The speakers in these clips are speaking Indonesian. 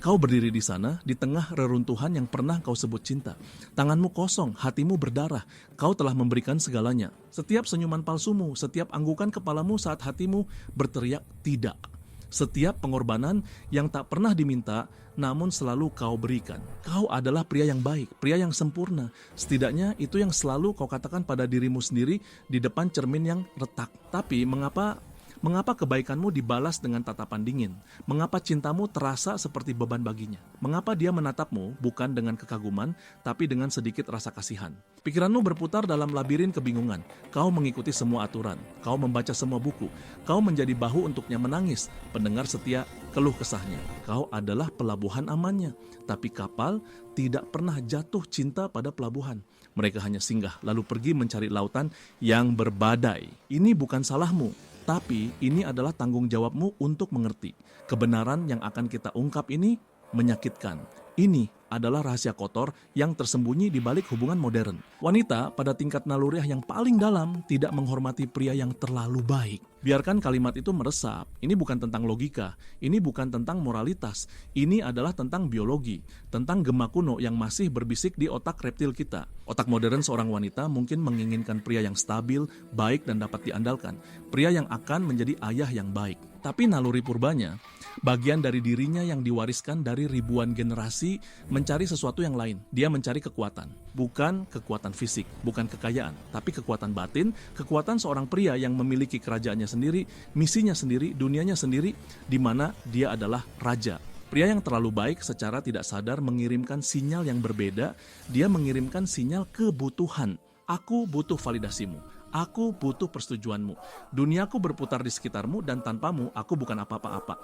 Kau berdiri di sana, di tengah reruntuhan yang pernah kau sebut cinta. Tanganmu kosong, hatimu berdarah. Kau telah memberikan segalanya. Setiap senyuman palsumu, setiap anggukan kepalamu saat hatimu berteriak tidak. Setiap pengorbanan yang tak pernah diminta, namun selalu kau berikan. Kau adalah pria yang baik, pria yang sempurna. Setidaknya itu yang selalu kau katakan pada dirimu sendiri di depan cermin yang retak. Tapi Mengapa kebaikanmu dibalas dengan tatapan dingin? Mengapa cintamu terasa seperti beban baginya? Mengapa dia menatapmu bukan dengan kekaguman, tapi dengan sedikit rasa kasihan? Pikiranmu berputar dalam labirin kebingungan. Kau mengikuti semua aturan. Kau membaca semua buku. Kau menjadi bahu untuknya menangis. Pendengar setia keluh kesahnya. Kau adalah pelabuhan amannya. Tapi kapal tidak pernah jatuh cinta pada pelabuhan. Mereka hanya singgah lalu pergi mencari lautan yang berbadai. Ini bukan salahmu. Tapi ini adalah tanggung jawabmu untuk mengerti. Kebenaran yang akan kita ungkap ini menyakitkan. Ini adalah rahasia kotor yang tersembunyi di balik hubungan modern. Wanita pada tingkat naluriah yang paling dalam tidak menghormati pria yang terlalu baik. Biarkan kalimat itu meresap. Ini bukan tentang logika, ini bukan tentang moralitas. Ini adalah tentang biologi, tentang gema kuno yang masih berbisik di otak reptil kita. Otak modern seorang wanita mungkin menginginkan pria yang stabil, baik dan dapat diandalkan. Pria yang akan menjadi ayah yang baik. Tapi naluri purbanya, bagian dari dirinya yang diwariskan dari ribuan generasi mencari sesuatu yang lain. Dia mencari kekuatan. Bukan kekuatan fisik, bukan kekayaan, tapi kekuatan batin, kekuatan seorang pria yang memiliki kerajaannya sendiri, misinya sendiri, dunianya sendiri, di mana dia adalah raja. Pria yang terlalu baik secara tidak sadar mengirimkan sinyal yang berbeda. Dia mengirimkan sinyal kebutuhan. Aku butuh validasimu. Aku butuh persetujuanmu. Duniaku berputar di sekitarmu dan tanpamu aku bukan apa-apa.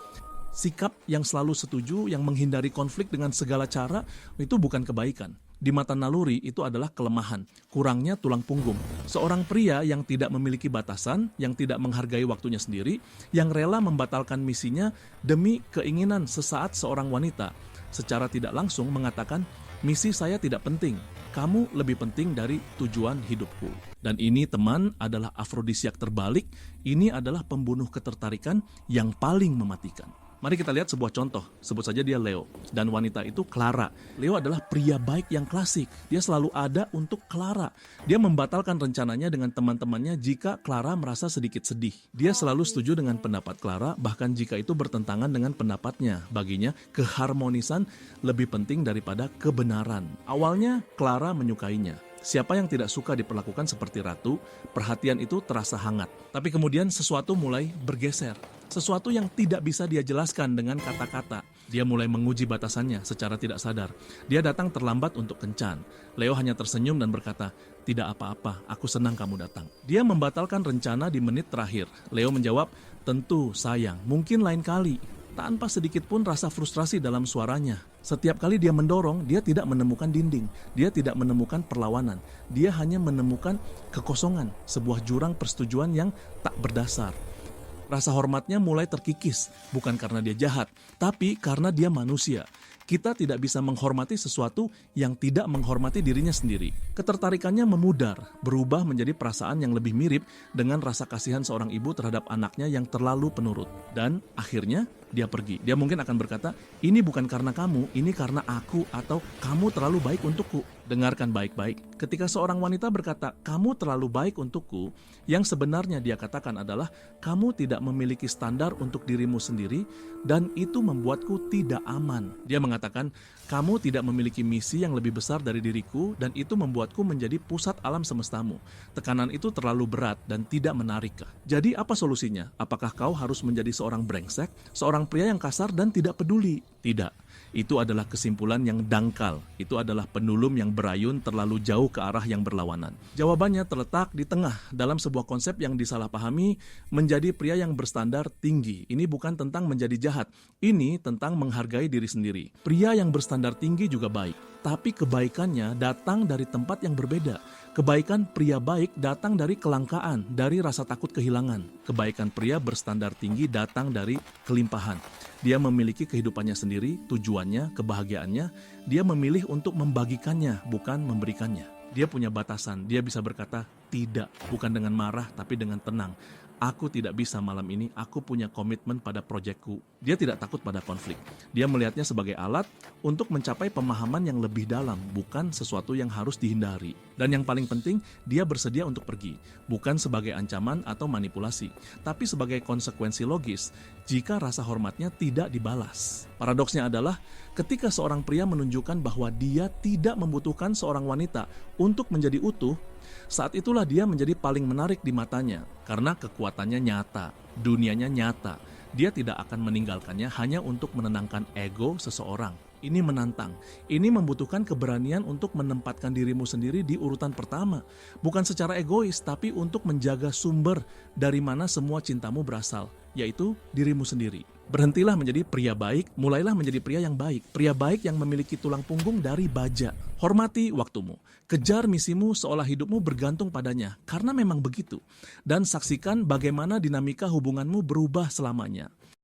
Sikap yang selalu setuju, yang menghindari konflik dengan segala cara, itu bukan kebaikan. Di mata naluri itu adalah kelemahan, kurangnya tulang punggung. Seorang pria yang tidak memiliki batasan, yang tidak menghargai waktunya sendiri, yang rela membatalkan misinya demi keinginan sesaat seorang wanita, secara tidak langsung mengatakan, misi saya tidak penting, kamu lebih penting dari tujuan hidupku. Dan ini teman adalah afrodisiak terbalik, ini adalah pembunuh ketertarikan yang paling mematikan. Mari kita lihat sebuah contoh, sebut saja dia Leo, dan wanita itu Clara. Leo adalah pria baik yang klasik, dia selalu ada untuk Clara. Dia membatalkan rencananya dengan teman-temannya jika Clara merasa sedikit sedih. Dia selalu setuju dengan pendapat Clara, bahkan jika itu bertentangan dengan pendapatnya. Baginya, keharmonisan lebih penting daripada kebenaran. Awalnya, Clara menyukainya. Siapa yang tidak suka diperlakukan seperti ratu, perhatian itu terasa hangat. Tapi kemudian sesuatu mulai bergeser. Sesuatu yang tidak bisa dia jelaskan dengan kata-kata. Dia mulai menguji batasannya secara tidak sadar. Dia datang terlambat untuk kencan. Leo hanya tersenyum dan berkata, tidak apa-apa, aku senang kamu datang. Dia membatalkan rencana di menit terakhir. Leo menjawab, tentu sayang, mungkin lain kali. Tanpa sedikit pun rasa frustrasi dalam suaranya. Setiap kali dia mendorong, dia tidak menemukan dinding. Dia tidak menemukan perlawanan. Dia hanya menemukan kekosongan, sebuah jurang persetujuan yang tak berdasar. Rasa hormatnya mulai terkikis, bukan karena dia jahat, tapi karena dia manusia. Kita tidak bisa menghormati sesuatu yang tidak menghormati dirinya sendiri. Ketertarikannya memudar, berubah menjadi perasaan yang lebih mirip dengan rasa kasihan seorang ibu terhadap anaknya yang terlalu penurut. Dan akhirnya dia pergi. Dia mungkin akan berkata, ini bukan karena kamu, ini karena aku, atau kamu terlalu baik untukku. Dengarkan baik-baik. Ketika seorang wanita berkata, kamu terlalu baik untukku, yang sebenarnya dia katakan adalah, kamu tidak memiliki standar untuk dirimu sendiri, dan itu membuatku tidak aman. Dia mengatakan, kamu tidak memiliki misi yang lebih besar dari diriku, dan itu membuatku menjadi pusat alam semestamu. Tekanan itu terlalu berat dan tidak menarik. Jadi apa solusinya? Apakah kau harus menjadi seorang brengsek, seorang pria yang kasar dan tidak peduli? Tidak. Itu adalah kesimpulan yang dangkal. Itu adalah pendulum yang berayun terlalu jauh ke arah yang berlawanan. Jawabannya terletak di tengah dalam sebuah konsep yang disalahpahami menjadi pria yang berstandar tinggi. Ini bukan tentang menjadi jahat. Ini tentang menghargai diri sendiri. Pria yang berstandar tinggi juga baik. Tapi kebaikannya datang dari tempat yang berbeda. Kebaikan pria baik datang dari kelangkaan, dari rasa takut kehilangan. Kebaikan pria berstandar tinggi datang dari kelimpahan. Dia memiliki kehidupannya sendiri, tujuannya, kebahagiaannya. Dia memilih untuk membagikannya, bukan memberikannya. Dia punya batasan, dia bisa berkata tidak, bukan dengan marah tapi dengan tenang. Aku tidak bisa malam ini, aku punya komitmen pada proyekku. Dia tidak takut pada konflik. Dia melihatnya sebagai alat untuk mencapai pemahaman yang lebih dalam, bukan sesuatu yang harus dihindari. Dan yang paling penting, dia bersedia untuk pergi, bukan sebagai ancaman atau manipulasi, tapi sebagai konsekuensi logis jika rasa hormatnya tidak dibalas. Paradoksnya adalah, ketika seorang pria menunjukkan bahwa dia tidak membutuhkan seorang wanita untuk menjadi utuh, saat itulah dia menjadi paling menarik di matanya, karena kekuatannya nyata, dunianya nyata. Dia tidak akan meninggalkannya hanya untuk menenangkan ego seseorang. Ini menantang, ini membutuhkan keberanian untuk menempatkan dirimu sendiri di urutan pertama. Bukan secara egois, tapi untuk menjaga sumber dari mana semua cintamu berasal, yaitu dirimu sendiri. Berhentilah menjadi pria baik, mulailah menjadi pria yang baik. Pria baik yang memiliki tulang punggung dari baja. Hormati waktumu. Kejar misimu seolah hidupmu bergantung padanya, karena memang begitu. Dan saksikan bagaimana dinamika hubunganmu berubah selamanya.